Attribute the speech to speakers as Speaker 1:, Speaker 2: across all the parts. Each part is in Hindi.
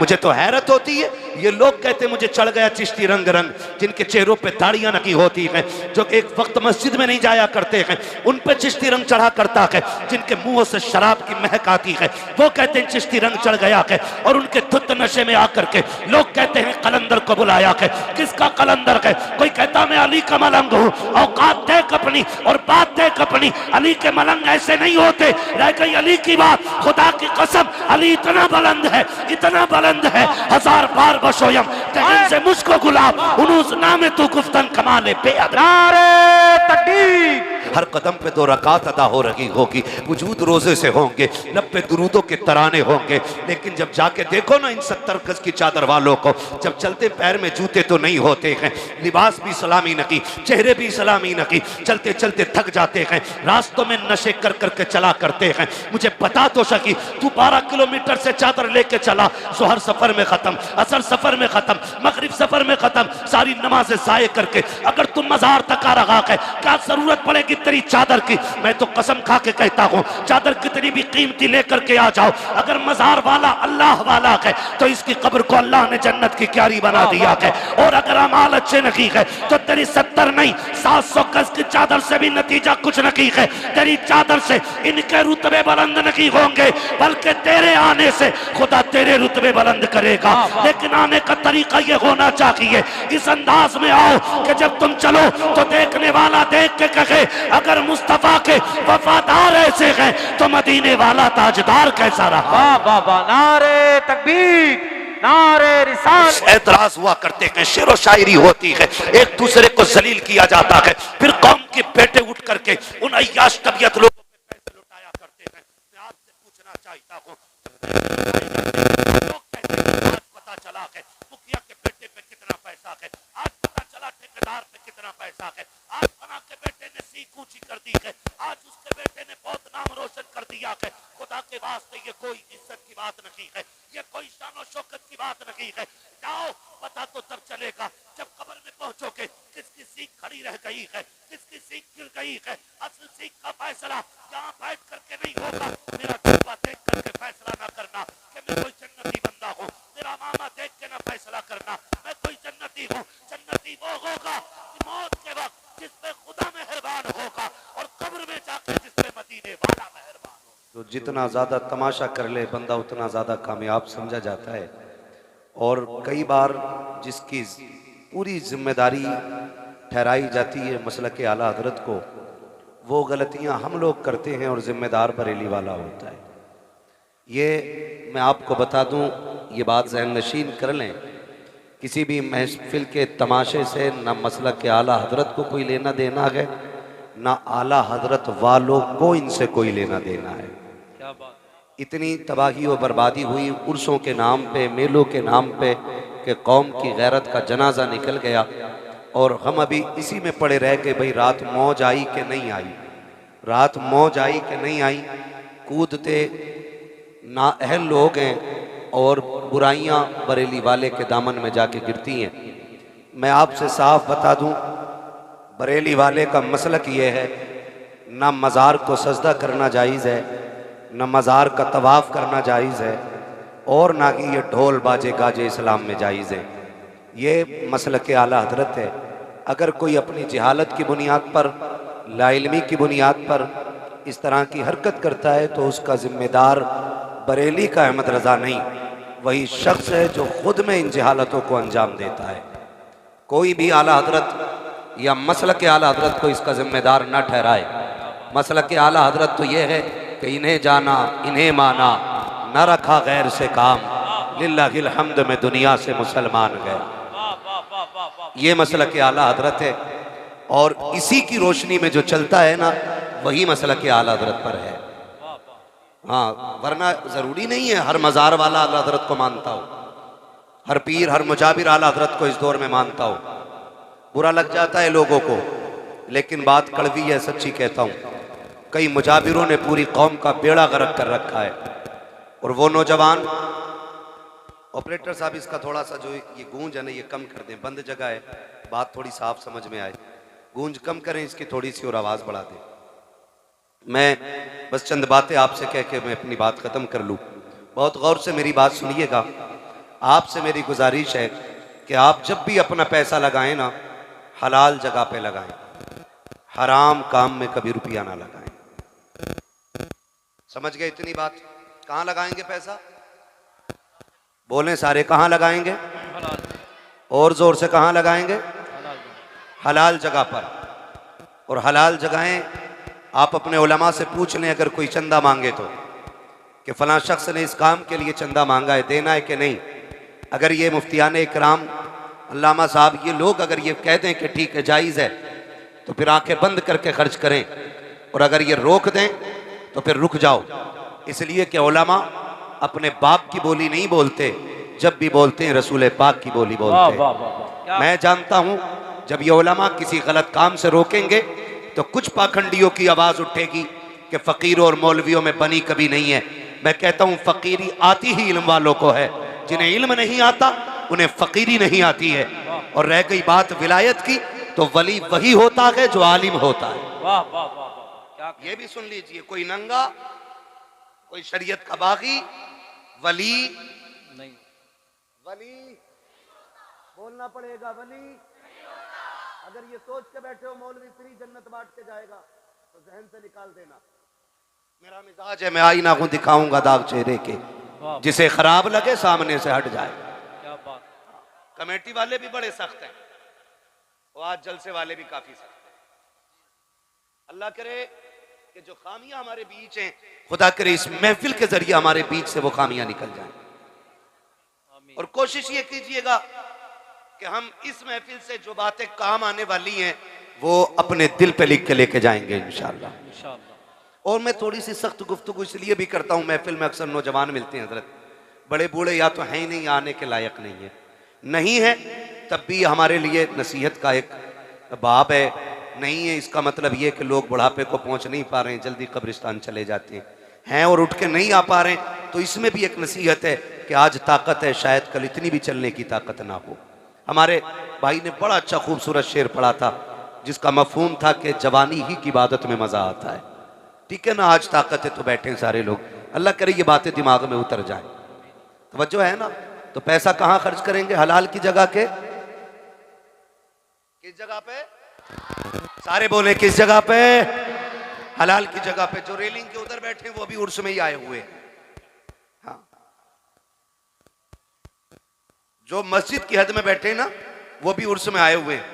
Speaker 1: मुझे तो हैरत होती है, ये लोग कहते मुझे चढ़ गया चिश्ती रंग रंग, जिनके चेहरों पे दाढ़ियां नकी होती हैं, जो एक वक्त मस्जिद में नहीं जाया करते हैं, उन पे चिश्ती रंग चढ़ा करता है, जिनके मुंहों से शराब की महक आती है, वो कहते हैं चिश्ती रंग चढ़ गया है, और उनके धुत नशे में आकर के लोग कहते हैं कलंदर को बुलाया है। किसका कलंदर है? कोई कहता मैं अली का मलंग हूँ, औकात देख अपनी और बात देख अपनी। अली के मलंग ऐसे नहीं होते। रह गई अली की बात, खुदा की कसम अली इतना बुलंद है, इतना बुलंद है, हजार बार बशोयम तहन से मुझको गुलाब उनूस नामे तू गुफ्तन कमाले बेअद।
Speaker 2: नारे तकबीर।
Speaker 1: हर कदम पे 2 रकात अदा हो रही होगी, वजूद रोजे से होंगे, लब पे दुरूदों के तराने होंगे, लेकिन जब जाके देखो ना इन 70 गज की चादर वालों को, जब चलते पैर में जूते तो नहीं होते हैं, लिबास भी सलामी नकी, चेहरे भी सलामी नकी, चलते चलते थक जाते हैं, रास्तों में नशे कर करके चला करते हैं। मुझे बता तो सकी, तू 12 किलोमीटर से चादर लेके चला, जोहर सफर में खत्म, असर सफर में खत्म, मगरिब सफर में खत्म, सारी नमाजें ज़ाये करके अगर तुम मजार तक आ रहा है, क्या जरूरत पड़ेगी तेरी चादर की? मैं तो कसम खा के कहता हूँ, चादर कितनी भी कीमती लेकर के आ जाओ, अगर मजार वाला अल्लाह वाला है तो इसकी कब्र को अल्लाह ने जन्नत की क्यारी बना दिया है। और अगर अमाल अच्छे नहीं है तो तेरी 70 नहीं 700 गज की चादर से भी नतीजा कुछ नहीं है। तेरी चादर से इनके रुतबे बुलंद नहीं होंगे, बल्कि तेरे आने से खुदा तेरे रुतबे बुलंद करेगा। लेकिन आने का तरीका ये होना चाहिए, इस अंदाज में आओ कि जब तुम चलो तो देखने वाला देख के कहे अगर मुस्तफा के वफादार ऐसे हैं तो मदीने वाला ताजदार कैसा रहा।
Speaker 2: वाह वाह वाह, नारे तकबीर, नारे रिसालत।
Speaker 1: एतराज हुआ करते हैं, शेरो शायरी होती है, एक दूसरे को जलील किया जाता है, फिर कौम के बेटे उठ करके उन अय्याश तबीयत लोगों पे पैसे लुटाया करते हैं। मैं आपसे पूछना चाहता हूँ, लोग कहते हैं आज पता चला है मुखिया के बेटे पे कितना पैसा है, आज पता चला ठेकेदार पे कितना पैसा है, आज फला के बेटे ने सीख ऊंची कर दी है, आज उसके बेटे ने बहुत नाम रोशन कर दिया है। खुदा के वास्ते ये कोई इज्जत की बात नहीं है, ये कोई शान शौकत की बात नहीं है। जाओ, पता तो तब चलेगा जब कब्र में पहुंचोगे किसकी सीख खड़ी रह गई है, किसकी सीख गिर गई है। असल सीख का फैसला यहाँ बैठ करके नहीं होगा। मेरा जज्बा देख करके फैसला ना करना कि मैं कोई जन्नती बंदा हूँ, मेरा मामा देख के ना फैसला करना मैं कोई जन्नती हूँ। जन्नती वो होगा मौत के वक्त जिस पे खुदा मेहरबान होगा, और कब्र में जाकर जिस पे मदीने वाला मेहरबान होगा।
Speaker 3: तो जितना ज़्यादा तमाशा कर ले बंदा उतना ज़्यादा कामयाब समझा जाता है। और कई बार जिसकी पूरी जिम्मेदारी ठहराई जाती है मसलक आला हजरत को, वो गलतियां हम लोग करते हैं और ज़िम्मेदार बरेली वाला होता है। ये मैं आपको बता दूं, ये बात ज़हन नशीन कर लें, किसी भी महफिल के तमाशे से न मसलक आला हजरत को कोई लेना देना है, ना आला हजरत वालों को इनसे कोई लेना देना है।
Speaker 2: क्या बात।
Speaker 3: इतनी तबाही और बर्बादी हुई उर्सों के नाम पे, मेलों के नाम पे, कि कौम की गैरत का जनाजा निकल गया। और हम अभी इसी में पड़े रह के भाई रात मौज आई कि नहीं आई, रात मौज आई कि नहीं आई। कूदते नाअहल लोग हैं और बुराइयां बरेली वाले के दामन में जाके गिरती हैं। मैं आपसे साफ बता दूं, बरेली वाले का मसलक ये है, ना मज़ार को सजदा करना जायज़ है, न मज़ार का तवाफ़ करना जायज़ है, और ना कि ये ढोल बाजे गाजे इस्लाम में जायज़ है। ये मसलक आला हजरत है। अगर कोई अपनी जहालत की बुनियाद पर, लाइल्मी की बुनियाद पर इस तरह की हरकत करता है तो उसका ज़िम्मेदार बरेली का अहमद रज़ा नहीं, वही शख्स है जो ख़ुद में इन जहालतों को अंजाम देता है। कोई भी आला हजरत या मसलक आला हजरत को इसका ज़िम्मेदार न ठहराए। मसलक आला हजरत तो ये है कि इन्हें जाना, इन्हें माना, न रखा गैर से काम, लिल्लाहिल हम्द में दुनिया से मुसलमान गए। ये मसलक आला हजरत है, और इसी की रोशनी में जो चलता है ना, वही मसलक आला हजरत पर है। हाँ, वरना ज़रूरी नहीं है हर मज़ार वाला आला हजरत को मानता हो, हर पीर हर मुजाबिर आला हजरत को इस दौर में मानता हो। बुरा लग जाता है लोगों को, लेकिन बात कड़वी है, सच्ची कहता हूँ। कई मुजाबिरों ने पूरी कौम का बेड़ा गर्क कर रखा है, और वो नौजवान ऑपरेटर साहब इसका थोड़ा सा जो ये गूंज है ना, ये कम कर दें, बंद जगह है, बात थोड़ी साफ समझ में आए, गूंज कम करें इसकी थोड़ी सी और आवाज़ बढ़ा दें। मैं बस चंद बातें आपसे कह के मैं अपनी बात ख़त्म कर लूँ। बहुत गौर से मेरी बात सुनिएगा। आपसे मेरी गुजारिश है कि आप जब भी अपना पैसा लगाएं ना, हलाल जगह पे लगाएं, हराम काम में कभी रुपया ना लगाएं। समझ गए इतनी बात? कहां लगाएंगे पैसा? बोलें सारे, कहां लगाएंगे? और जोर से कहां लगाएंगे? हलाल जगह पर। और हलाल जगहें आप अपने उलमा से पूछ लें, अगर कोई चंदा मांगे तो, कि फलां शख्स ने इस काम के लिए चंदा मांगा है, देना है कि नहीं। अगर ये मुफ्तियान इकराम, अल्लामा साहब, ये लोग अगर ये कह दें कि ठीक है जायज़ है, तो फिर आंखें बंद करके खर्च करें, और अगर ये रोक दें तो फिर रुक जाओ। इसलिए कि उलमा अपने बाप की बोली नहीं बोलते, जब भी बोलते हैं रसूल पाक की बोली बोलते हैं। मैं जानता हूं जब ये उलमा किसी गलत काम से रोकेंगे तो कुछ पाखंडियों की आवाज उठेगी कि फकीरों और मौलवियों में बनी कभी नहीं है। मैं कहता हूं फकीरी आती ही इल्म वालों को है, जिन्हें इल्म नहीं आता उन्हें फकीरी नहीं आती है। और रह गई बात विलायत की, तो वली वही होता है जो आलिम होता है।
Speaker 2: वाह वाह वाह,
Speaker 3: ये भी सुन लीजिए, कोई नंगा, कोई शरीयत का बागी, वली
Speaker 2: नहीं,
Speaker 3: वली बोलना पड़ेगा। वली अगर ये सोच के बैठे हो मौलवी फ्री जन्नत बांट के जाएगा, तो जहन से निकाल देना। मेरा मिजाज है, मैं आईना को दिखाऊंगा दाग चेहरे के, जिसे खराब लगे सामने से हट जाए।
Speaker 2: क्या बात।
Speaker 3: कमेटी वाले भी बड़े सख्त हैं, और आज जलसे वाले भी काफी सख्त हैं। अल्लाह करे कि जो खामियां हमारे बीच हैं, खुदा करे इस महफिल के जरिए हमारे बीच से वो खामियां निकल जाएं। और कोशिश ये कीजिएगा कि हम इस महफिल से जो बातें काम आने वाली हैं वो अपने दिल पे लिख के लेके जाएंगे इंशाअल्लाह। और मैं थोड़ी सी सख्त गुफ्तगू इसलिए भी करता हूँ, महफिल में अक्सर नौजवान मिलते हैं हजरत, बड़े बूढ़े या तो हैं ही नहीं, आने के लायक नहीं है, नहीं है तब भी हमारे लिए नसीहत का एक बाब है। नहीं है इसका मतलब ये कि लोग बुढ़ापे को पहुँच नहीं पा रहे हैं, जल्दी कब्रिस्तान चले जाते हैं और उठ के नहीं आ पा रहे हैं, तो इसमें भी एक नसीहत है कि आज ताकत है, शायद कल इतनी भी चलने की ताकत ना हो। हमारे भाई ने बड़ा अच्छा खूबसूरत शेर पढ़ा था, जिसका मफहूम था कि जवानी ही की इबादत में मजा आता है। ठीक है ना, आज ताकत है तो बैठे हैं सारे लोग, अल्लाह करे ये बातें दिमाग में उतर जाए। तवज्जो है ना? तो पैसा कहां खर्च करेंगे? हलाल की जगह के, किस जगह पे? सारे बोले किस जगह पे? हलाल की जगह पे। जो रेलिंग के उधर बैठे वो भी उर्स में ही आए हुए हैं। हाँ, जो मस्जिद की हद में बैठे ना वो भी उर्स में आए हुए हैं।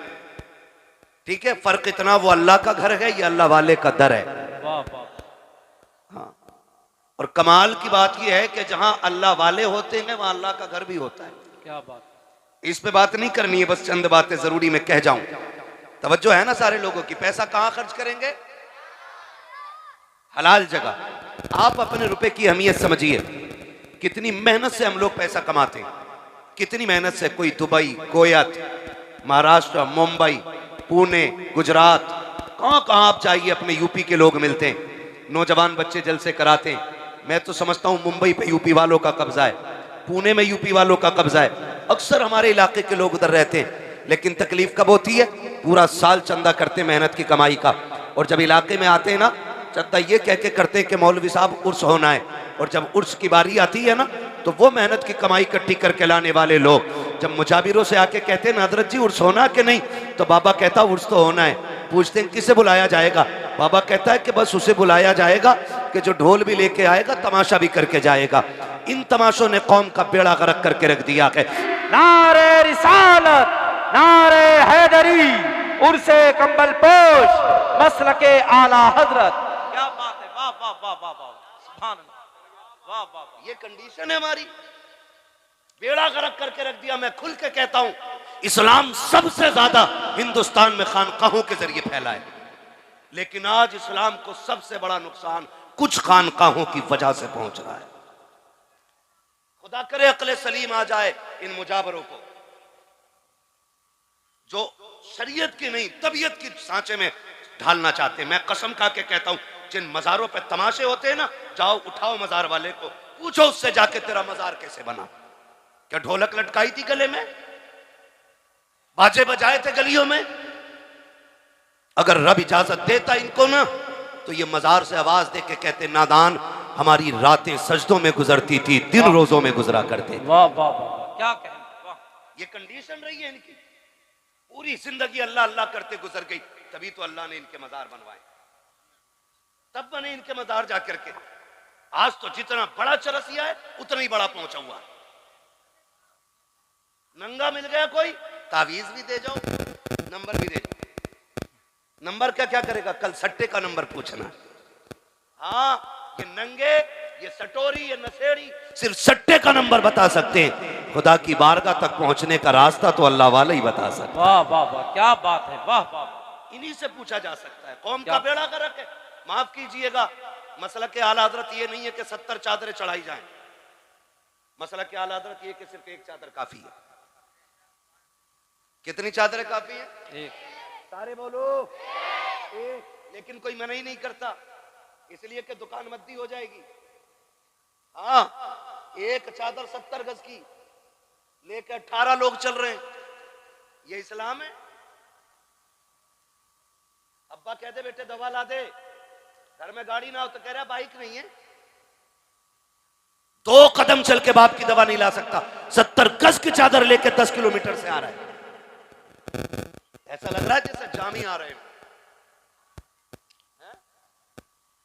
Speaker 3: ठीक है, फर्क इतना, वो अल्लाह का घर है, ये अल्लाह वाले का दर है। हाँ, और कमाल की बात यह है कि जहां अल्लाह वाले होते हैं वहां अल्लाह का घर भी होता है।
Speaker 2: क्या बात।
Speaker 3: इस पे बात नहीं करनी है, बस चंद बातें जरूरी मैं कह जाऊं। तवज्जो है ना सारे लोगों की? पैसा कहां खर्च करेंगे? हलाल जगह। आप अपने रुपए की अहमियत समझिए, कितनी मेहनत से हम लोग पैसा कमाते हैं, कितनी मेहनत से। कोई दुबई, कोयत, महाराष्ट्र, मुंबई, पुणे, गुजरात, कहां कहां आप जाइए अपने यूपी के लोग मिलते हैं, नौजवान बच्चे जलसे कराते हैं। मैं तो समझता हूं मुंबई पे यूपी वालों का कब्जा है, पुणे में यूपी वालों का कब्जा है। अक्सर हमारे इलाके के लोग उधर रहते हैं, लेकिन तकलीफ कब होती है? पूरा साल चंदा करते मेहनत की कमाई का, और जब इलाके में आते हैं ना, चंदा ये कह के करते हैं कि मौलवी साहब उर्स होना है, और जब उर्स की बारी आती है ना, तो वो मेहनत की कमाई इकट्ठी करके लाने वाले लोग जब मुजाबिरों से आके कहते हैं ना हजरत जी उर्स होना कि नहीं, तो बाबा कहता उर्स तो होना है। पूछते हैं किसे बुलाया जाएगा? बाबा कहता है कि बस उसे बुलाया जाएगा कि जो ढोल भी लेके आएगा, तमाशा भी करके जाएगा। इन तमाशों ने कौम का बेड़ा गर्क करके रख दिया है।
Speaker 2: नारे रिसालत, नारे हैदरी, उर्से कंबल पोश, मसलके आला हजरत। क्या बात है, वाह वाह वाह वाह वाह, सुभान अल्लाह, वाह वाह वाह।
Speaker 3: ये कंडीशन है हमारी, बेड़ा गर्क करके रख दिया। मैं खुल के कहता हूं, इस्लाम सबसे ज्यादा हिंदुस्तान में खानकाहों के जरिए फैला है, लेकिन आज इस्लाम को सबसे बड़ा नुकसान कुछ खानकाहों की वजह से पहुंच रहा है। खुदा करे अक्ल सलीम आ जाए इन मुजाबरों को, जो शरीयत की नहीं तबीयत की सांचे में ढालना चाहते हैं। मैं कसम खा के कहता हूं, जिन मजारों पे तमाशे होते हैं ना, जाओ उठाओ मजार वाले को, पूछो उससे जाके तेरा मजार कैसे बना? क्या ढोलक लटकाई थी गले में? बाजे बजाए थे गलियों में? अगर रब इजाजत देता इनको ना, तो ये मजार से आवाज दे के कहते, नादान हमारी रातें सजदों में गुजरती थी, दिन रोजों में गुजरा करते।
Speaker 2: वाह वाह वाह, क्या कहने, वाह।
Speaker 1: ये कंडीशन रही है इनकी। पूरी जिंदगी अल्लाह अल्लाह करते गुजर गई, तभी तो अल्लाह ने इनके मजार बनवाए, तब बने इनके मजार जाकर के। आज तो जितना बड़ा चरसिया है उतना ही बड़ा पहुंचा हुआ है। नंगा मिल गया कोई, तावीज भी दे जाओ, नंबर भी दे जाओ। नंबर क्या क्या करेगा, कल सट्टे का नंबर पूछना। हाँ, ये नंगे, ये सटोरी, ये नशेड़ी सिर्फ सट्टे का नंबर बता सकते हैं। खुदा की बारगाह तक पहुंचने का रास्ता तो अल्लाह वाले ही बता सकते हैं।
Speaker 2: वाह वाह वाह, क्या बात है, वाह वाह।
Speaker 1: इन्हीं से पूछा जा सकता है। कौम का बेड़ा गर्क है। माफ कीजिएगा, मसलक के आला हजरत ये नहीं है कि 70 चादरें चढ़ाई जाएं। मसलक के आला हजरत ये कि सिर्फ एक चादर काफी है। कितनी चादरें काफी है?
Speaker 2: एक।
Speaker 1: सारे बोलो एक। लेकिन कोई मना ही नहीं करता, इसलिए कि दुकान मद्दी हो जाएगी। हाँ, एक चादर 70 गज की लेकर 18 लोग चल रहे हैं, ये इस्लाम है? अब्बा कहते बेटे दवा ला दे, घर में गाड़ी ना हो तो कह रहा बाइक नहीं है। 2 कदम चल के बाप की दवा नहीं ला सकता, 70 गज की चादर लेकर 10 किलोमीटर से आ रहा है। ऐसा लग रहा है जैसे जामी आ रहे हैं।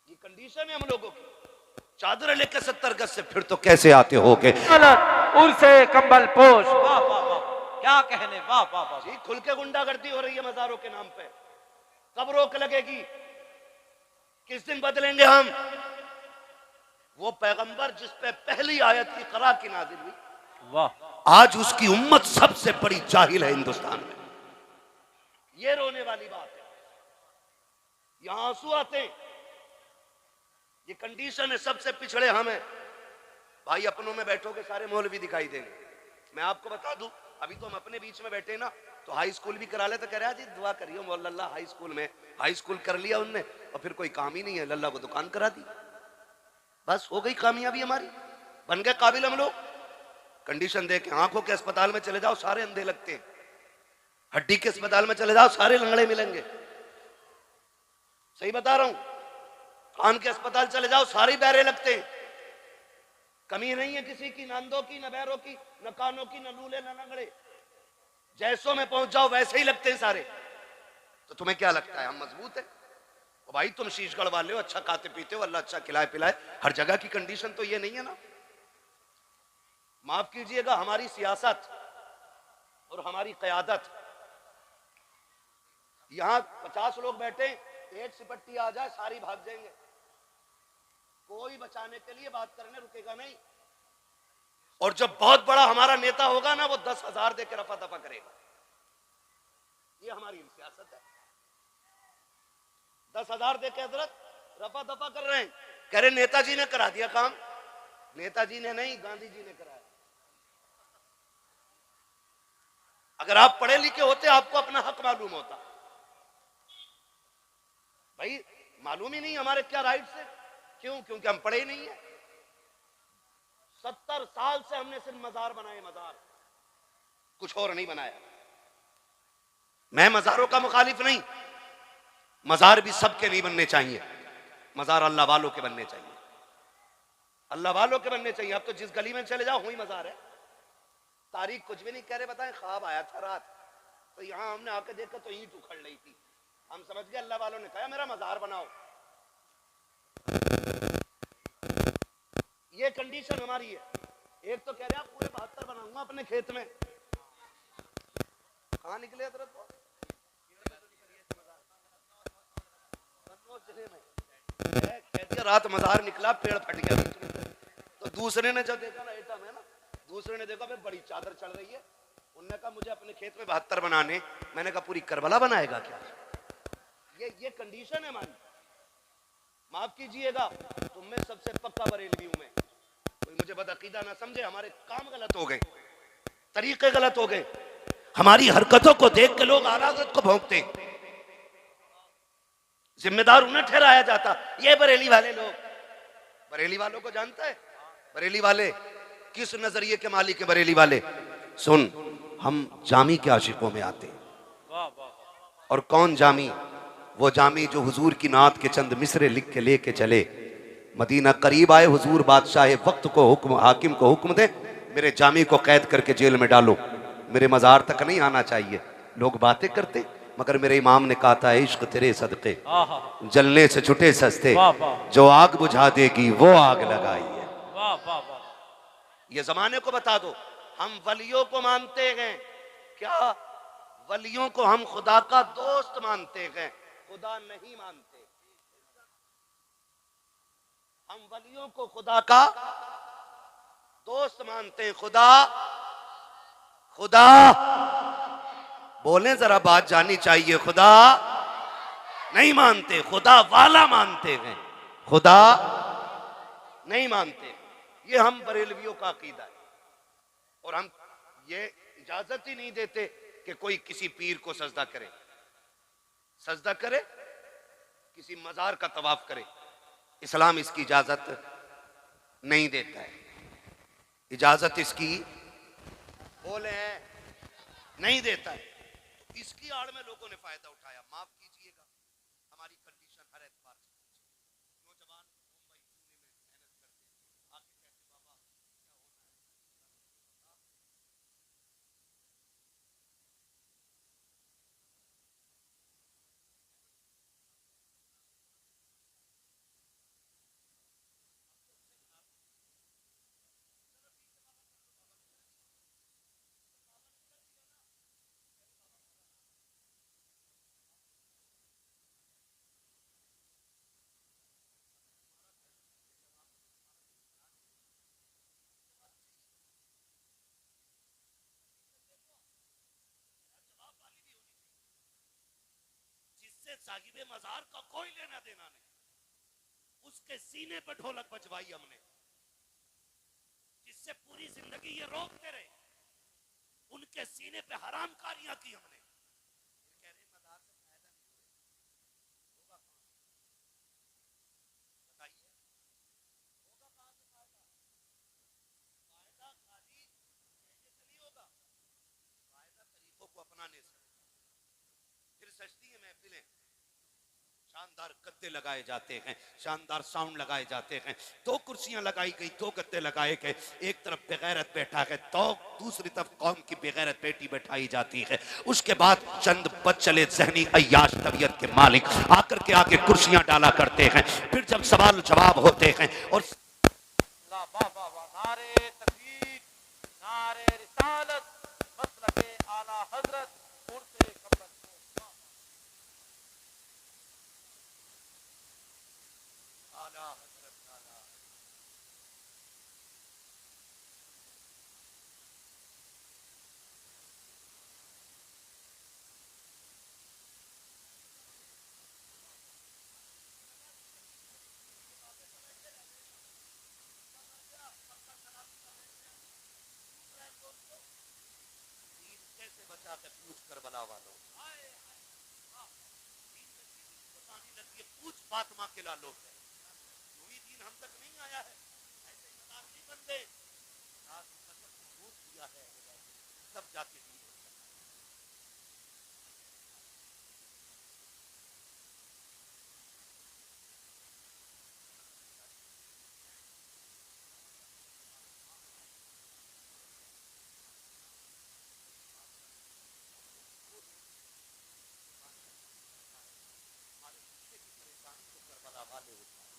Speaker 1: ये कंडीशन है हम लोगों की। चादर लेकर 70 गज से फिर तो कैसे आते होगे?
Speaker 2: उनसे कंबल पोश, वाह वाह वाह, क्या कहने, वाह वाह वाह।
Speaker 1: जी, खुल के गुंडागर्दी हो रही है मजारों के नाम पे। कब रोक लगेगी? किस दिन बदलेंगे हम? वो पैगंबर जिस पे पहली आयत की क़रा की नाज़िल हुई,
Speaker 2: वाह,
Speaker 1: आज उसकी उम्मत सबसे बड़ी जाहिल है हिंदुस्तान में। ये रोने वाली बात है, यहां आंसू आते हैं। ये कंडीशन है, सबसे पिछड़े हम हैं। भाई अपनों में बैठोगे सारे मौलवी दिखाई देंगे। मैं आपको बता दूं, अभी तो हम अपने बीच में बैठे ना, तो हाई स्कूल भी करा ले तो कह रहा जी दुआ करिए मौला हाई स्कूल में। हाई स्कूल कर लिया उनने और फिर कोई काम ही नहीं है, लल्ला को दुकान करा दी, बस हो गई कामयाबी हमारी, बन गए काबिल हम लोग। कंडीशन देख, आंखों के अस्पताल में चले जाओ सारे अंधे लगते हैं, हड्डी के अस्पताल में चले जाओ सारे लंगड़े मिलेंगे, सही बता रहा हूं। कान के अस्पताल चले जाओ सारे बहरे लगते हैं, कमी नहीं है किसी की, न अंधों की, न बहरों की, न कानों की, न लूले, न लंगड़े। जैसों में पहुंच जाओ वैसे ही लगते हैं सारे। तो तुम्हें क्या लगता है हम मजबूत है? तो भाई तुम शीशगढ़ वाले हो, अच्छा खाते पीते हो, अल्लाह अच्छा खिलाए पिलाए, हर जगह की कंडीशन तो ये नहीं है ना। माफ कीजिएगा, हमारी सियासत और हमारी क़यादत, यहां 50 लोग बैठे, एक सिपट्टी आ जाए सारी भाग जाएंगे, कोई बचाने के लिए बात करने रुकेगा नहीं। और जब बहुत बड़ा हमारा नेता होगा ना, वो 10,000 देकर रफा दफा करेगा। ये हमारी सियासत है। 10,000 देकर हजरत रफा दफा कर रहे हैं, कह रहे नेताजी ने करा दिया काम। नेताजी ने नहीं, गांधी जी ने कराया। अगर आप पढ़े लिखे होते आपको अपना हक मालूम होता। भाई मालूम ही नहीं हमारे क्या राइट्स है, क्यों? क्योंकि हम पढ़े ही नहीं है। 70 साल से हमने सिर्फ मजार बनाए, मजार, कुछ और नहीं बनाया। मैं मजारों का मुखालिफ नहीं, मजार भी सबके नहीं बनने चाहिए, मजार अल्लाह वालों के बनने चाहिए, अल्लाह वालों के बनने चाहिए। अब तो जिस गली में चले जाओ वही मजार है। तारीख कुछ भी नहीं कह रहे, बताएं ख्वाब आया था रात, तो यहां हमने आके देखा तो ईंट उखड़ रही थी, हम समझ गए अल्लाह वालों ने कहा मेरा मजार बनाओ। ये कंडीशन हमारी है। एक तो कह रहे पूरे 72 बनाऊंगा अपने खेत में, कहां निकले हजरत को? कह दिया रात मजार निकला, पेड़ फट गया बीच में। तो दूसरे ने जब देखा ना, एटम है ना, दूसरे ने देखा बड़ी चादर चढ़ रही है, उनने कहा मुझे अपने खेत में 72 बनाने। मैंने कहा पूरी करबला बनाएगा क्या? ये कंडीशन है हमारी। माफ कीजिएगा, तुम में सबसे पक्का बरेलवी हूं मैं, कोई मुझे बदअकीदा ना समझे। हमारे काम गलत हो गए, तरीके गलत हो गए, हमारी हरकतों को देख के लोग आला हज़रत को भौंकते, जिम्मेदार उन्हें ठहराया जाता। ये बरेली वाले लोग, बरेली वालों को जानता है? बरेली वाले किस नजरिए के मालिक है? बरेली वाले सुन, हम जामी के आशिकों में आते हैं। और कौन जामी? वो जामी जो हुजूर की नात के चंद मिसरे लिख के लेके चले, मदीना करीब आए, हुजूर बादशाह वक्त को हुक्म, हाकिम को हुक्म दे,
Speaker 3: मेरे जामी को कैद करके जेल में डालो, मेरे मज़ार तक नहीं आना चाहिए। लोग बातें करते, मगर मेरे इमाम ने कहा था इश्क तेरे सदके जलने से छुटे सस्ते,
Speaker 2: वाह वाह
Speaker 3: जो आग बुझा देगी वो आग लगाई है।
Speaker 2: वाह वाह वाह।
Speaker 3: ये जमाने को बता दो, हम वलियों को मानते हैं क्या? वलियों को हम खुदा का दोस्त मानते हैं, खुदा नहीं मानते। हम वलियों को खुदा का दोस्त मानते हैं। खुदा खुदा बोलें जरा, बात जानी चाहिए। खुदा नहीं मानते, खुदा वाला मानते हैं, खुदा नहीं मानते। ये हम बरेलवियों का अकीदा है। और हम ये इजाजत ही नहीं देते कि कोई किसी पीर को सजदा करे, सजदा करे, किसी मजार का तवाफ करे। इस्लाम इसकी इजाजत नहीं देता है। इजाजत इसकी बोले नहीं देता है। तो इसकी आड़ में लोगों ने फायदा उठाया। माफ कीजिएगा, हमारी कंडीशन हर एतबार से नौजवान मुंबई पुणे में मेहनत करते आके कहते बाबा जिससे साहिबे मजार का कोई लेना देना नहीं, उसके सीने पर ढोलक बजवाई हमने, जिससे पूरी जिंदगी ये रोकते रहे, उनके सीने पे हरामकारियां की हमने। कह रहे मजार से फायदा नहीं होगा, बताइए होगा कहां से फायदा? फायदा खाली कहने से नहीं होगा, फायदा तरीकों को अपनाने से। फिर सजती है महफिलें, शानदार गद्दे लगाए जाते हैं, शानदार साउंड लगाए जाते हैं, दो कुर्सियां लगाई गई, दो गद्दे लगाए गए, एक तरफ बेगैरत बैठा है तो दूसरी तरफ कौम की बेगैरत बेटी बैठाई जाती है। उसके बाद चंद बदचले ज़हनी अय्याश तबीयत के मालिक आकर के आगे कुर्सियां डाला करते हैं। फिर जब सवाल जवाब होते हैं और
Speaker 2: नारे तकबीर, नारे रिसालत, मसलके आला हजरत, उर्से कब्र
Speaker 3: आला हज़रत आला। कैसे बचा के पूछ करबला वालों, पूछ फातिमा के लालो है। वही दीन हम तक नहीं आया है, ऐसे ही मदार नहीं बनते। पूछ दिया है सब जाके दीन होता है। हमारे हिस्से की परेशानी को करबला वाले उठाए,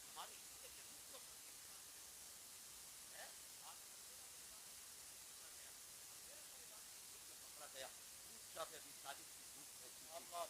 Speaker 3: हमारे हिस्से के दुख को पकड़ा गया।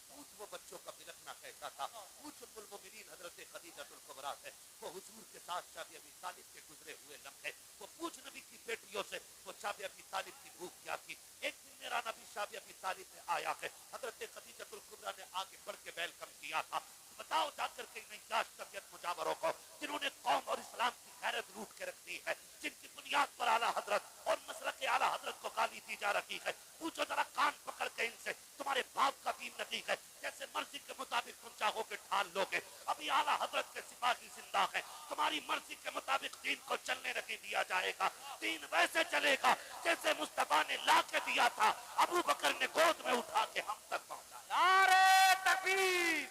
Speaker 3: पूछ वो बच्चों का बिलखना कैसा था, पूछ उम्मुल मोमिनीन हजरत खदीजतुल कुबरा से, वो हुजूर के साथ शादी अबी तालिब के गुजरे हुए लम्हे, वो पूछ नबी की बेटियों से वो शादी अबी तालिब की भूख क्या थी। एक दिन मेरा नबी शादी अबी तालिब में आया है, हजरत खदीजतुल कुबरा ने आगे बढ़ के वेलकम किया था। बताओ जाकर के नैयाश तबीयत मुजावरों को, जिन्होंने कौम और इस्लाम की गैरत लूट के रख दी है, जिनकी बुनियाद पर आला हजरत और मसलक आला हजरत को गाली दी जा रही है, पूछो जरा कान पकड़ के इनसे, तुम्हारे बाप का दीन नहीं है, जैसे मर्जी के मुताबिक तुम चाहो के ठाल लोगे। अभी आला हजरत के सिपाही जिंदा है, तुम्हारी मर्जी के मुताबिक दीन को चलने नहीं दिया जाएगा। दीन वैसे चलेगा जैसे मुस्तफा ने ला के दिया था, अबू बकर ने गोद में उठा के हम तक पहुंचा।
Speaker 2: नारे तकबीर,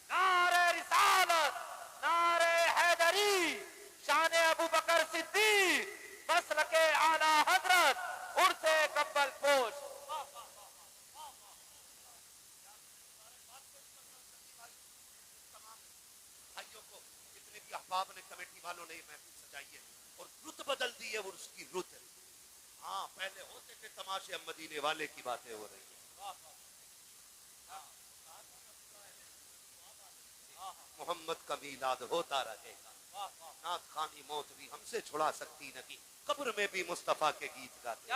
Speaker 2: नारे रिसालत, नारे हैदरी, शान अबू बकर सिद्दीक, मसलके आला हजरत उर्से कब्बल पोश।
Speaker 1: भाइयों को जितने भी अहबाब ने, कमेटी वालों ने महफिल सजाई है और रुत बदल दी है, वो उसकी रुत है। हाँ, पहले होते थे तमाशे, अब मदीने वाले की बातें हो रही है। मोहम्मद का मीलाद होता रहेगा, नात खानी मौत भी हमसे छुड़ा सकती नहीं, कब्र में भी मुस्तफा के गीत गाते।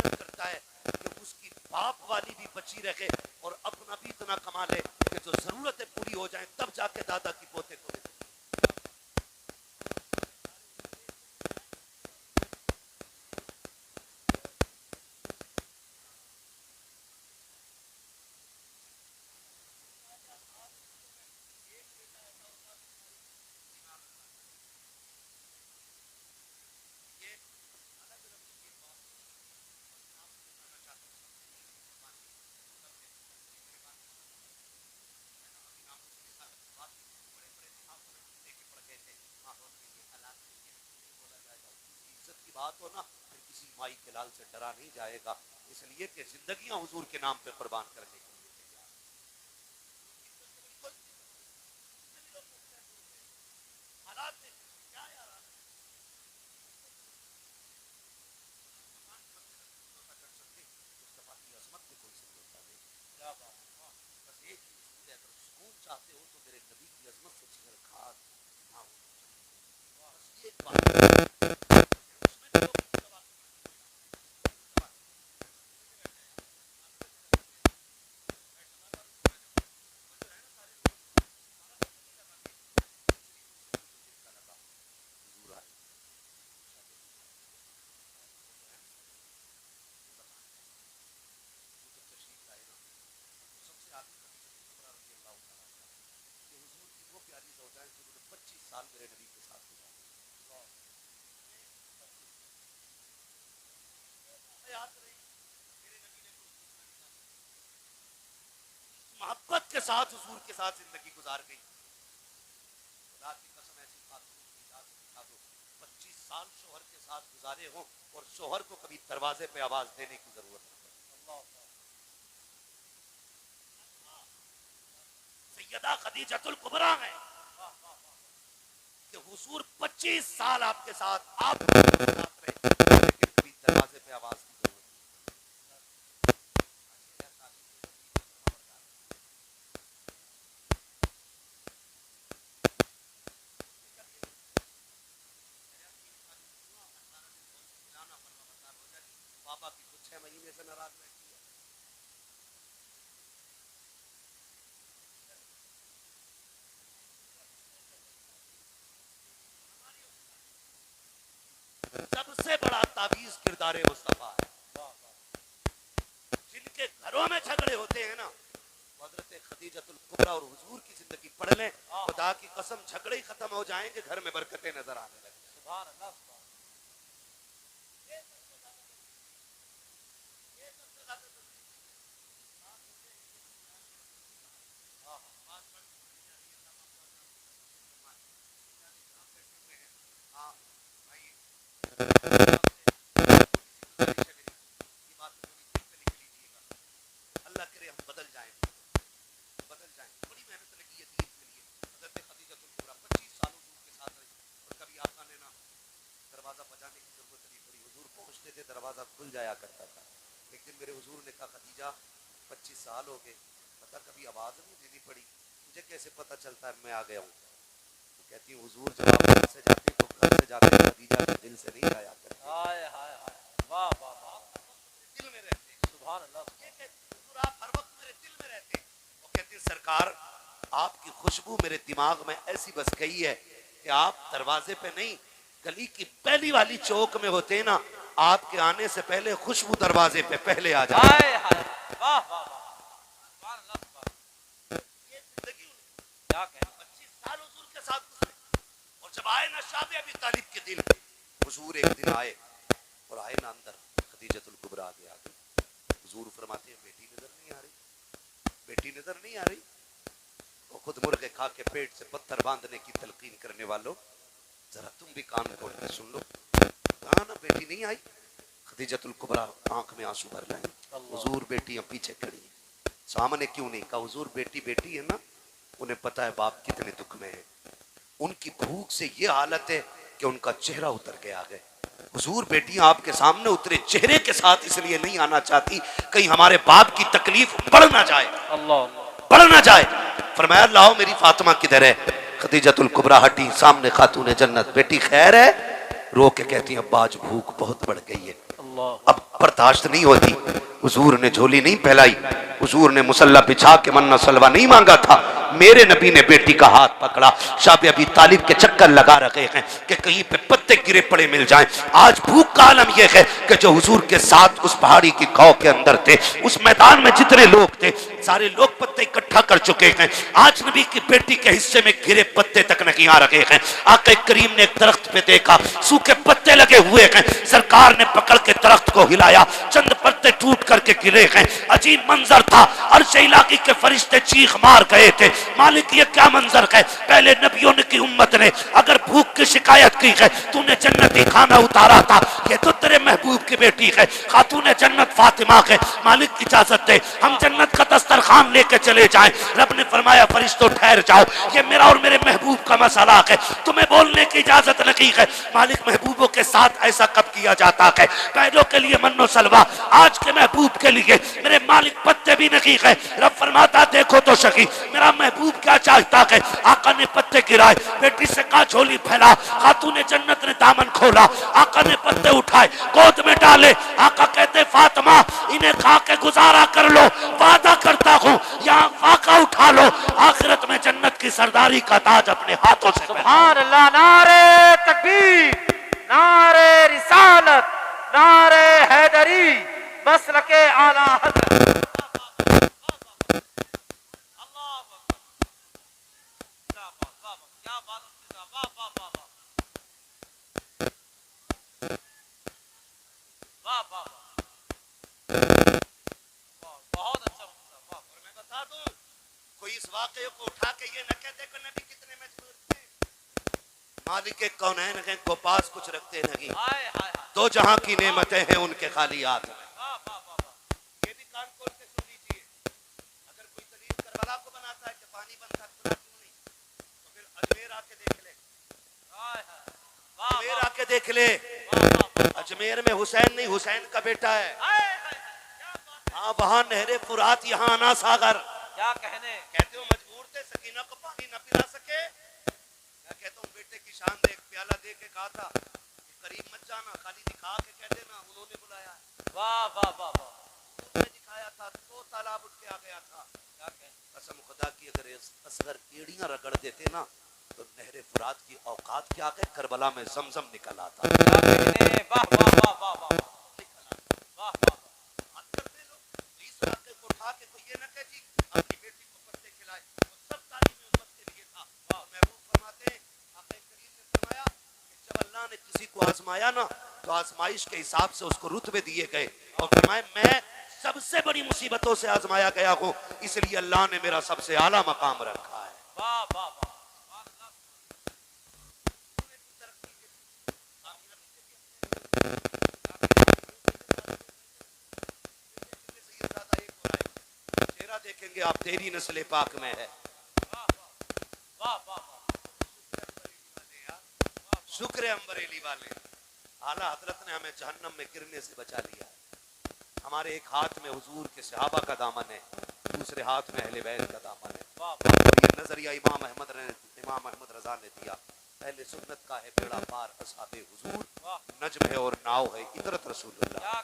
Speaker 1: करता है कि उसकी बाप वाली भी बची रहे और अपना भी इतना कमा ले कि जो जरूरतें पूरी हो जाएं, तब जाके दादा की पोते को दे। इज्जत की बात हो ना, फिर किसी माई के लाल से डरा नहीं जाएगा, इसलिए कि जिंदगियां हुजूर के नाम पे कुर्बान करने के लिए तैयार। हालात देखें, क्या यार मुस्तफा की अजमत में कोई समझौता नहीं। बस एक ही उसूल है, अगर सुकून चाहते हो तो मेरे नबी की अजमत से जिगर खास ना हो। बस ये एक बात है। उसमें तो हुजूर आए, जब तशरीफ लाए ना, तो सबसे आगे खदीजा कुबरा रज़ी अल्लाह तआला अन्हा, ये हुजूर की वो प्यारी ज़ौजाएं जिन्होंने 25 साल मेरे नबी के साथ गुजारे। याद रही मेरे नबी ने मोहब्बत के साथ हुजूर के साथ जिंदगी गुजार गई। खुदा की कसम, ऐसी खातून की जात दिखा दो 25 साल शोहर के साथ गुजारे हो और शोहर को कभी दरवाजे पे आवाज देने की जरूरत नहीं पड़ी। सैयदा खदीजतुल कुबरा है कि हुजूर 25 साल आपके साथ आप साथ रहे, लेकिन कभी दरवाजे पे आवाज की जरूरत नहीं। बाबा की कुछ 6 महीने से नाराज रहती है। सबसे बड़ा ताबीज किरदार मुस्तफा है। जिनके घरों में झगड़े होते हैं ना, हजरत खदीजतुल कुबरा और हुजूर की जिंदगी पढ़ लें, खुदा की कसम झगड़े ही खत्म हो जाएंगे, घर में बरकतें नजर आने लगेंगी।
Speaker 2: सुभान अल्लाह।
Speaker 1: हाँ भाई, ये बात थोड़ी दिल पे लिख लीजिएगा। अल्लाह करे हम बदल जाएं, बड़ी मेहनत लगी है दीन के लिए। हजरत खदीजतुल कुबरा 25 साल हुजूर के साथ रही और कभी आका ने ना दरवाजा बजाने की जरूरत नहीं पड़ी, हुजूर पहुंचते थे, दरवाजा खुल जाया करता था। एक दिन मेरे हुजूर ने कहा, खदीजा 25 साल हो गए, पता कभी आवाज नहीं देनी पड़ी, मुझे कैसे पता चलता है मैं आ गया हूँ? तो कहती हूँ, हुजूर जब आप घर से जाते तो घर से जाते खदीजा के दिल से नहीं जाया करते,
Speaker 2: हाय हाय हाय, वाह वाह वाह,
Speaker 1: दिल में रहते।
Speaker 2: सुभान अल्लाह।
Speaker 1: ये कहती, हुजूर आप हर वक्त मेरे दिल में रहते। वो कहती, सरकार आपकी खुशबू मेरे दिमाग में ऐसी बस गई है कि आप दरवाजे पे नहीं, गली की पहली वाली चौक में होते हैं ना, आपके आने से पहले खुशबू दरवाजे पे पहले आ जाए।
Speaker 2: हाय हाय, वाह वाह वाह, सुभान अल्लाह।
Speaker 1: ये जिंदगी
Speaker 2: क्या कहना।
Speaker 1: 25 साल हुजूर के साथ गुजरे और जब आए ना शाम
Speaker 3: शाब अबी तालिब के दिल में हुजूर एक दिन आए और आए ना अंदर खदीजतुल कुबरा के आगे। हुजूर फरमाते हैं बेटी नजर नहीं आ रही, बेटी नजर नहीं आ रही। वो खुद मुर्गे खा के पेट से पत्थर बांधने की तलकीन करने वालों, जरा तुम भी कान खोल के सुन लो। कहा ना बेटी नहीं आई। खदीजतुल कुबरा आंख में आंसू भर लाए। हुजूर बेटियां पीछे खड़ी हैं, सामने क्यों नहीं? कहा हुजूर बेटी बेटी है ना, उन्हें पता है बाप कितने दुख में है। उनकी भूख से ये हालत है कि उनका चेहरा उतर के आ गए। हुजूर बेटियां आपके सामने उतरे चेहरे के साथ इसलिए नहीं आना चाहती कहीं हमारे बाप की तकलीफ बढ़ ना जाए, बढ़ ना जाए। फरमाया लाओ मेरी फातिमा किधर है? खदीजतुल कुबरा हटी, सामने खातून जन्नत। बेटी खैर है? रो के कहती है अब्बा आज भूख बहुत बढ़ गई है, अब बर्दाश्त नहीं होती। हुजूर ने झोली नहीं फैलाई, हुजूर ने मुसल्ला बिछा के मन्ना सलवा नहीं मांगा था। मेरे नबी ने बेटी का हाथ पकड़ा। शाब अबी तालिब के चक्कर लगा रखे हैं कि कहीं पे पत्ते गिरे पड़े मिल जाएं। आज भूख का आलम यह है कि जो हुजूर के साथ उस पहाड़ी की गांव के अंदर थे, उस मैदान में जितने लोग थे सारे लोग पत्ते इकट्ठा कर चुके हैं। आज नबी की बेटी के हिस्से में गिरे पत्ते तक नहीं आ रखे हैं। आके करीम ने एक दरख्त पे देखा, सूखे पत्ते लगे हुए हैं। सरकार ने पकड़ के दरख्त को हिलाया, चंद पत्ते टूट करके गिरे हैं। अजीब मंजर था। अर्श इलाकी के फरिश्ते चीख मार गए थे, मालिक ये क्या मंजर है? पहले नबियों ने की उम्मत ने अगर भूख की शिकायत की है, तूने जन्नती खाना उतारा था। ये तो तेरे महबूब की बेटी है, खातून जन्नत फातिमा है। मालिक इजाजत दे हम जन्नत का दस्तरखान लेके चले जाएं। रब ने फरमाया फरिश्तों ठहर जाओ, ये मेरा और मेरे महबूब का मसला है, तुम्हें बोलने की इजाजत नहीं है। मालिक महबूबों के साथ ऐसा कब किया जाता है? पैरों के लिए मन्नो सलवा, आज के महबूब के लिए मेरे मालिक पत्ते भी नहीं है। रब फरमाता देखो तो सही मेरा महबूब क्या चाहता है। आका ने पत्ते गिराए, बेटी से कहा झोली फैला। खातून जन्नत ने दामन खोला, आका ने पत्ते उठाए गोद में डाले। आका कहते फातिमा इन्हें खा के गुजारा कर लो, वादा करता हूँ यहाँ फाका उठा लो, आखिरत में जन्नत की सरदारी का ताज अपने हाथों से।
Speaker 2: सुभान अल्लाह, नारे तकबीर, नारे रिसालत, नारे हैदरी, मसलके आला हज़रत। बहुत अच्छा। और मैं बता दूं,
Speaker 3: कोई इस वाकये को उठा के ये न कहते कि नबी कितने मजबूर थे। मालिक कौनैन है को पास कुछ रखते नहीं, दो जहां की नेमतें हैं उनके खाली हाथ में। ये भी कान खोल के सुन लीजिए, अगर कोई दलील करबला को बनाता है कि पानी बनता खुदा क्यों नहीं, तो फिर अजमेर आके देख ले, अजमेर आके देख ले। अजमेर में हुसैन नहीं, हुसैन का बेटा है। हाँ वहां नहरे फुरात, यहाँ आना सागर।
Speaker 2: क्या कहने?
Speaker 3: कहते हो मजबूर थे सकीना को पानी न पिला सके। मैं कहता हूँ बेटे की शान दे, प्याला दे के कहा था करीब मत जाना, खाली दिखा के कह देना उन्होंने बुलाया।
Speaker 2: वाह वाह वाह वाह,
Speaker 3: उसने दिखाया था तो तालाब उठ के आ गया था। क्या कहने? कसम खुदा की अगर असगर एड़ियां रगड़ देते ना तो नहरे फुरात की औकात क्या है, करबला में जमजम निकल आता।
Speaker 2: क्या कहने? वाह वाह वाह वाह वाह वाह वाह।
Speaker 3: उठा के तो ये न कह जी अपनी बेटी को पत्ते खिलाए, वो सब तालीम उम्मत के लिए था। महबूब फरमाते हैं आक़ा करीम ने फरमाया कि जब अल्लाह ने किसी को आजमाया ना तो आजमाइश के हिसाब से उसको रुतबे दिए गए। और फरमाए मैं सबसे बड़ी मुसीबतों से आजमाया गया हूँ, इसलिए अल्लाह ने मेरा सबसे आला मकाम रखा है।
Speaker 2: वाह वाह वाह।
Speaker 3: देखेंगे आप तेरी नस्ल पाक में है। शुक्र है अम्बरेली वाले, आला हजरत ने हमें जहन्नम में गिरने से बचा लिया। हमारे एक हाथ में हुजूर के सहाबा का दामन है, दूसरे हाथ में अहले बैत का दामन है। ये नजरिया इमाम अहमद रजा ने दिया। पहले सुन्नत का है बेड़ा पार असहाबे हुजूर, नज्म है और नाव है इतरत रसूलुल्लाह।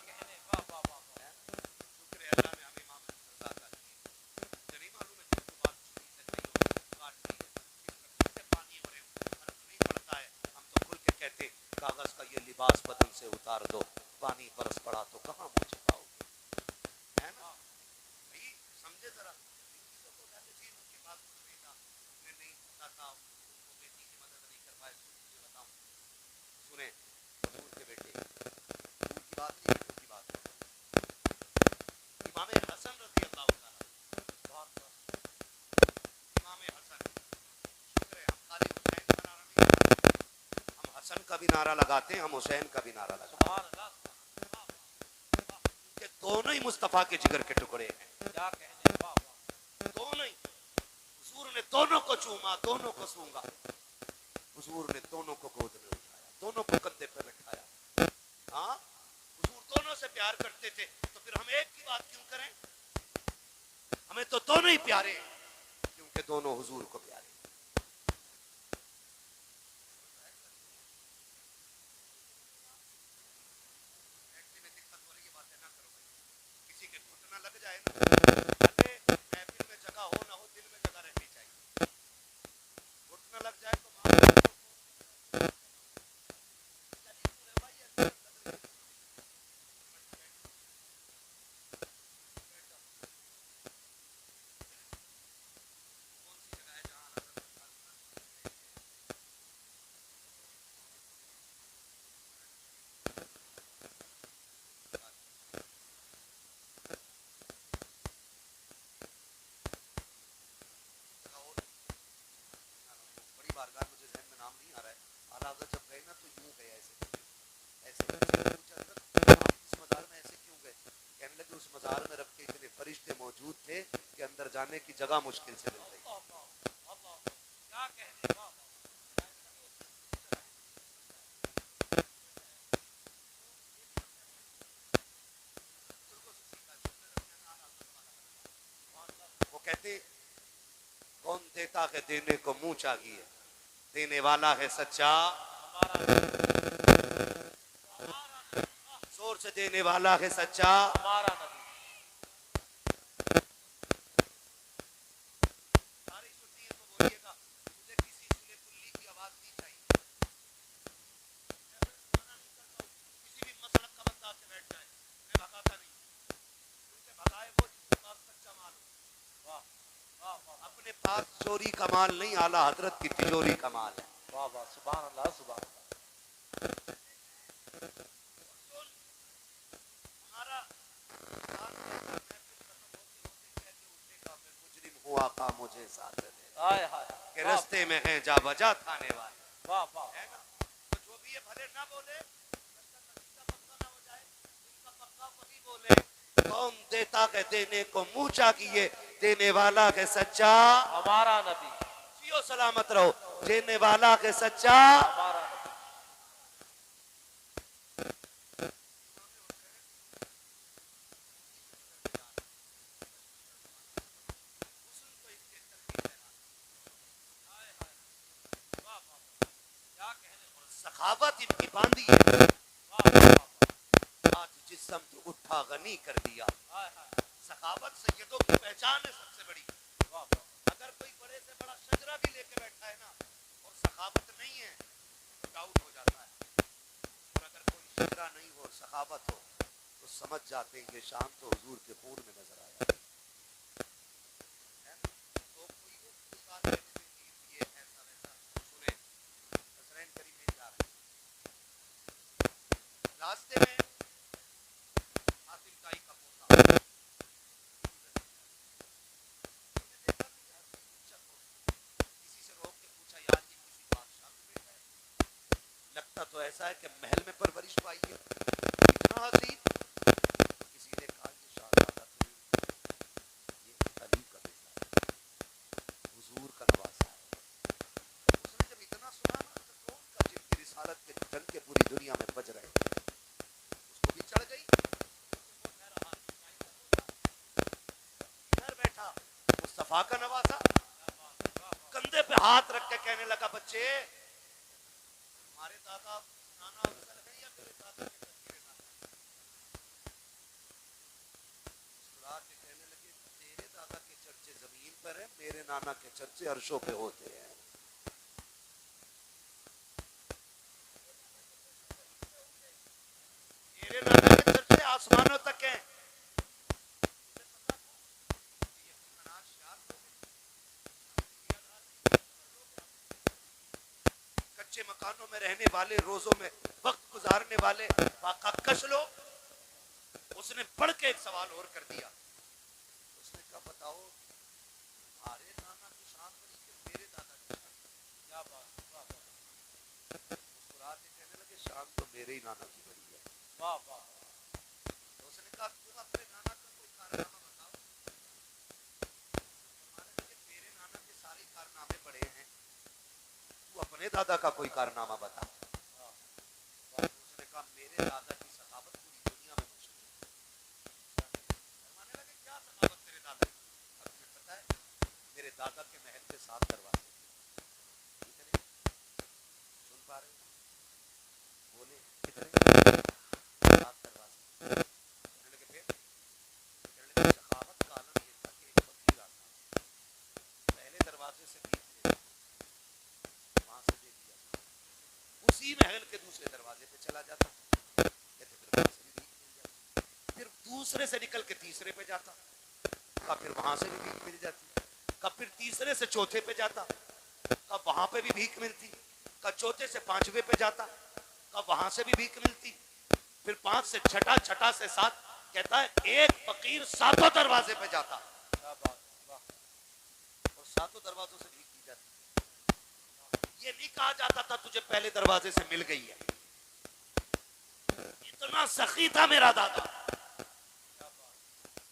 Speaker 3: कागज का ये लिबास बदन से उतार दो, पानी बरस पड़ा तो कहाँ मुँह छुपाओगे, है ना भाई? समझे जरा। नहीं पता था, बेटी की मदद नहीं कर पाए, बताऊं नारा लगाते हैं, हम हुसैन का भी नारा लगाते
Speaker 2: सुभान अल्लाह।
Speaker 3: हैं कि दोनों ही मुस्तफा के जिगर के टुकड़े हैं,
Speaker 2: क्या कहने, वाह वाह।
Speaker 3: दोनों ही। हुजूर ने दोनों को चूमा, दोनों को सूंघा, हुजूर ने दोनों को गोद में उठाया, दोनों को कंधे पे बैठाया। हाँ, हुजूर दोनों से प्यार करते थे, तो फिर हम एक की बात क्यों करें? हमें तो दोनों ही प्यारे हैं, क्योंकि दोनों हुजूर को प्यारे हैं। बैठने में दिक्कत हो रही है, बातें ना करो भाई, किसी के घुटना लग जाए ना, अरे महफिल में जगह हो ना हो, दिल में जगह रहनी चाहिए। घुटना लग जाए तो माफ कर दो। चलिए पूरे भाई, ऐसे लग रही है। कौन सी जगह है जहाँ बड़ी बारगाह, मुझे जहन में नाम नहीं आ रहा है। आला हज़रत जब गए ना तो यूं गए, ऐसे ऐसे पूछा, आप इस मजार में ऐसे क्यों गए? कहने लगे उस मजार में रब के इतने फरिश्ते मौजूद थे कि अंदर जाने की जगह मुश्किल से मिल गई।
Speaker 2: क्या कहने, वाह वाह।
Speaker 3: वो कहते, कौन देता है देने को मुंह चाहिए, देने वाला है सच्चा, जोर से देने वाला है सच्चा।
Speaker 2: हमारा नबी।
Speaker 3: सारी सुननी है तो बोलिएगा, मुझे किसी सुने कुल्ली की आवाज नहीं चाहिए। किसी भी मसलक का बंदा आके बैठ जाए, मैं भगाता नहीं, क्योंकि भगाए वो जिसके पास सच्चा माल हो।
Speaker 2: वाह वाह वाह
Speaker 3: अपने पास चोरी का माल नहीं, आला हजरत की तिजोरी का माल है।
Speaker 2: वाह वाह। सुभान अल्लाह, सुभान अल्लाह।
Speaker 3: हमारा मुजरिम हुआ का मुझे साथ दे,
Speaker 2: हाय हाय,
Speaker 3: के रस्ते में है जा बजा थाने वाले,
Speaker 2: वाह वाह।
Speaker 3: है ना? तो जो भी ये भले ना बोले, पक्का ना हो जाए, इनका पक्का वही बोले, कौन देता है देने को मुंह चाहिए, देने वाला है सच्चा।
Speaker 2: हमारा नबी,
Speaker 3: जियो सलामत रहो, देने वाला है सच्चा।
Speaker 2: हमारा नबी। हाय हाय, वाह वाह। क्या कहने,
Speaker 3: सखावत इनकी बांधी है,
Speaker 2: वाह वाह।
Speaker 3: आज जिस्म तो उठा गनी कर दिया।
Speaker 2: हाय हाय,
Speaker 3: सखावत सैयदों की पहचान है सबसे बड़ी।
Speaker 2: वाह वाह।
Speaker 3: अगर कोई बड़े से बड़ा शजरा भी लेके बैठा है ना और सखावत नहीं है तो डाउट हो जाता है, और अगर कोई शजरा नहीं हो और सखावत हो तो समझ जाते हैं ये शाम तो हुजूर के खून में नजर आया है। तो कोई वो बात है, ये ऐसा वैसा सुने, नसरैन करीम में जा रहे हैं, रास्ते में हातिम ताई का पोता, किसी से रोक के पूछा, यार ये किसी बादशाह का बेटा है? लगता तो ऐसा है कि महल में परवरिश पाई है, इतना हसीन। किसी ने कहा ये शाहजादा तो ये अली का बेटा है, हुजूर का नवासा है। उसने जब इतना सुना ना, तो कौन का जिनकी रिसालत के डंके पूरी दुनिया में बज रहे हैं, उसको भी चढ़ गई। इधर बैठा मुस्तफा का नवासा, कंधे पे हाथ रख के कहने लगा, बच्चे हमारे दादा नाना अफजल है या मेरे दादा के मेरे नाना? मुस्कुरा के कहने लगे, तेरे दादा के चर्चे जमीन पर है, मेरे नाना के चर्चे अर्शों पे होते हैं। तेरे नाना के चर्चे आसमानों तक हैं। कच्चे मकानों में रहने वाले, रोजों में वक्त गुजारने वाले कश लोग, उसने बढ़ के एक सवाल और कर दिया। उसने कहा, बताओ हमारे नाना की शान बड़ी कि मेरे दादा की शान? क्या बात, मुस्कुरा के कहने लगे, जान तो मेरे ही नाना की बड़ी है।
Speaker 2: वाह वाह।
Speaker 3: तो उसने कहा तुम अपने नाना का कोई कारनामा बताओ। हमारे लगे तेरे नाना के सारे कारनामे पड़े हैं, तू अपने दादा का कोई कारनामा बता। तो उसने कहा मेरे दादा की सखावत पूरी दुनिया में मशहूर है। फरमाने लगे क्या सखावत तेरे दादा की? अब तुम्हें पता है मेरे दादा के महल के 7 दरवाजे। कितने? सुन पा रहे हो? बोले कितने? 7 दरवाजे। कहने लगे फिर? कहने लगे सखावत का आलम ये था कि एक फकीर आता, पहले दरवाजे से भीख लेता, वहां से दे दिया, उसी महल के दूसरे दरवाजे पे चला जाता, कहते फिर वहां से भी भीख मिल जाती, फिर दूसरे से निकल के तीसरे पे जाता, कब फिर वहां से भी भीख मिल जाती, कब फिर तीसरे से चौथे पे जाता, कब वहां पे भी भीख मिलती, कब चौथे से 5वें पे जाता, कब वहां से भी भीख मिलती, फिर 5 से छठा, छठा से 7, कहता है एक फकीर 7 दरवाजे पे जाता और 7 दरवाजों से भीख दी जाती। ये नहीं कहा जाता था तुझे पहले दरवाजे से मिल गई है। इतना सखी था मेरा दादा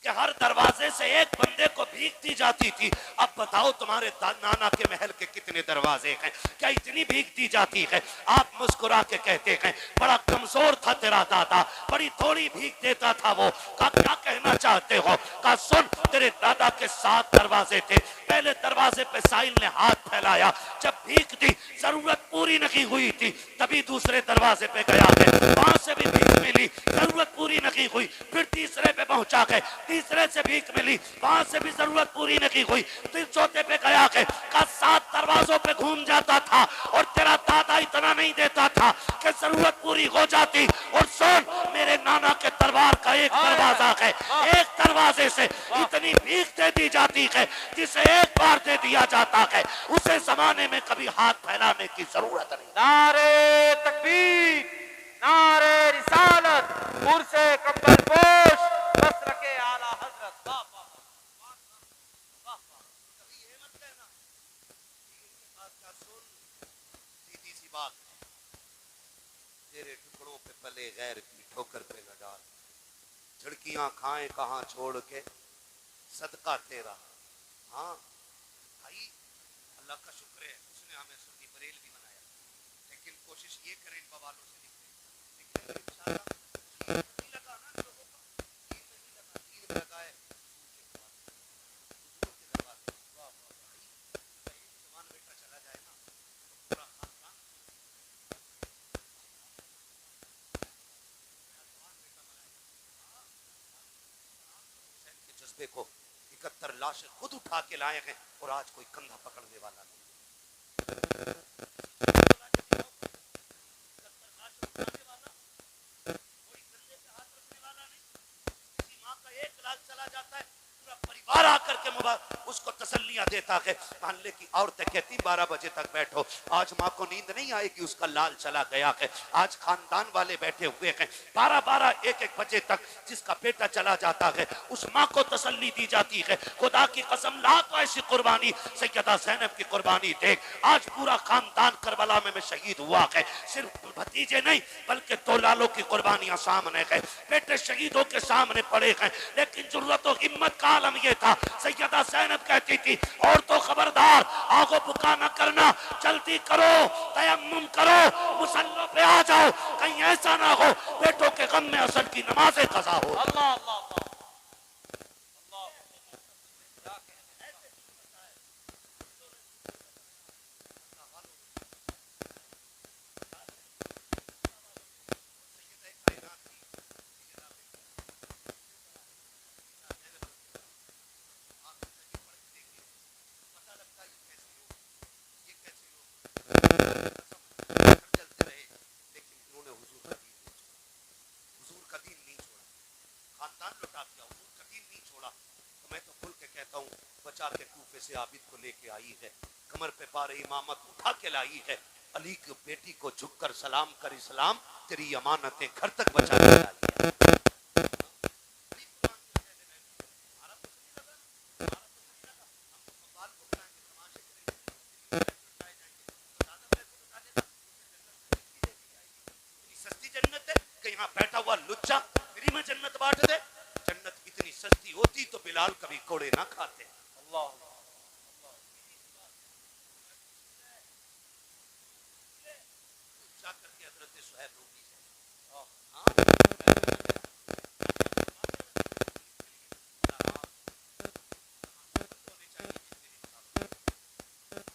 Speaker 3: कि हर दरवाजे से एक बंदे को भीख दी जाती थी। अब बताओ तुम्हारे नाना के महल के कितने दरवाजे हैं, क्या इतनी भीख दी जाती है? आप मुस्कुरा के कहते हैं बड़ा कमजोर था तेरा दादा, बड़ी थोड़ी भीख देता था वो। का क्या कहना चाहते हो? का सुन, तेरे दादा के 7 दरवाजे थे, पहले दरवाजे पे साहिल ने हाथ फैलाया, जब भीख दी जरूरत पूरी नहीं हुई थी, तभी दूसरे दरवाजे पे गया है, वहां से भी भीख मिली, जरूरत पूरी नहीं हुई, फिर तीसरे पे पहुंचा गए, तीसरे से भीख मिली, वहां से भी जरूरत पूरी नहीं हुई, फिर चौथे पे गया के का 7 दरवाजों पे घूम जाता था और तेरा दादा इतना नहीं देता था कि जरूरत पूरी हो जाती। और सुन, मेरे नाना के दरबार का एक दरवाजा है, एक दरवाजे से इतनी भीख दे दी जाती है जिसे एक बार दे दिया जाता है, उसे जमाने में कभी हाथ फैलाने की जरूरत नहीं।
Speaker 2: नारे तकबीर, नारे रिसालत, उर्से कंबल पोश, मसलके आला हजरत। वाह वाह वाह वाह वाह।
Speaker 3: कभी ये मत कहना कि इनके पास क्या। सुन, सीधी सी बात, तेरे टुकड़ों पे पले गैर की ठोकर पे न डाल, झड़कियां खाएं कहां छोड़ के सदका तेरा। हाँ भाई, अल्लाह का शुक्र है उसने हमें सुन्नी बरेल भी बनाया, लेकिन कोशिश ये करें इन बवालों से निकले। लेकिन अगर इंशाअल्लाह तीर नहीं लगा ना लोगों को, तीर नहीं लगा, तीर लगाए हुजूर के दरवाजे। वाह वाह भाई, एक जवान बेटा चला जाए ना तो पूरा खानदान हुसैन के जज्बे को 71 लाशें खुद उठा के लाए हैं और आज कोई कंधा पकड़ने वाला नहीं। चला जाता है, पूरा परिवार आकर के उसको तसल्लियां देता है। मोहल्ले की औरतें कहती 12 बजे तक बैठो, आज माँ को नींद नहीं आएगी, उसका लाल चला गया है। आज खानदान वाले बैठे हुए हैं 12-12 1-1 बजे तक, जिसका बेटा चला जाता है उस माँ को तसल्ली दी जाती है। खुदा की कसम, ला तो ऐसी कुर्बानी, सैयदा ज़ैनब की कुर्बानी देख, आज पूरा खानदान करबला में शहीद हुआ है। सिर्फ भतीजे नहीं बल्कि 2 लालों की कुर्बानियां सामने है, बेटे शहीदों के सामने पड़े हैं, लेकिन जुर्रत और हिम्मत का आलम यह था। सैयदा ज़ैनब कहती थी और तो खबरदार आगो बुका न करना, जल्दी करो, तयम्मुम करो, मुसल्लों पे आ जाओ, कहीं ऐसा ना हो बेटों के गम में असर की नमाजें कज़ा हो।
Speaker 2: अल्लाह अल्लाह
Speaker 3: से आबिद को लेके आई है, कमर पे पारे इमामत उठा के लाई है, अली की बेटी को झुककर सलाम कर इस्लाम तेरी अमानतें घर तक बचा के लाई है।
Speaker 1: यहाँ बैठा हुआ लुच्चा फ्री में जन्नत बांट दे। जन्नत इतनी सस्ती होती तो बिलाल कभी कोड़े ना खाते।
Speaker 2: अल्लाह
Speaker 1: जाकर के हजरत सुहैब रूमी से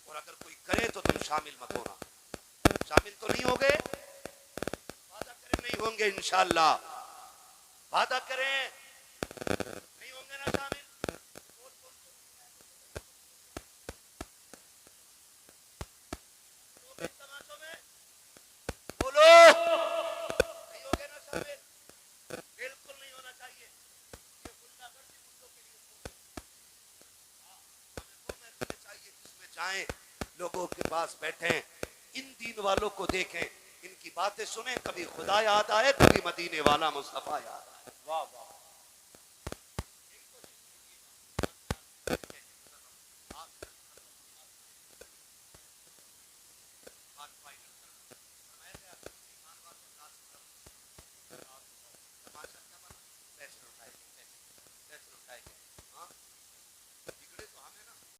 Speaker 1: और अगर कोई करे तो तुम शामिल मत होना। शामिल तो नहीं हो गए, वादा करें नहीं होंगे इंशाअल्लाह, वादा करें नहीं होंगे ना शामिल। बोलो नहीं होंगे ना शामिल, बिल्कुल नहीं होना चाहिए। ये गुंडागर्दी मुद्दों के लिए हमें वो महफिल चाहिए जिसमें जाएं, लोगों के पास बैठें, इन दीन वालों को देखें, इनकी बातें सुने, कभी खुदा याद आए, कभी मदीने वाला मुस्तफा याद आए।
Speaker 2: वाह वाह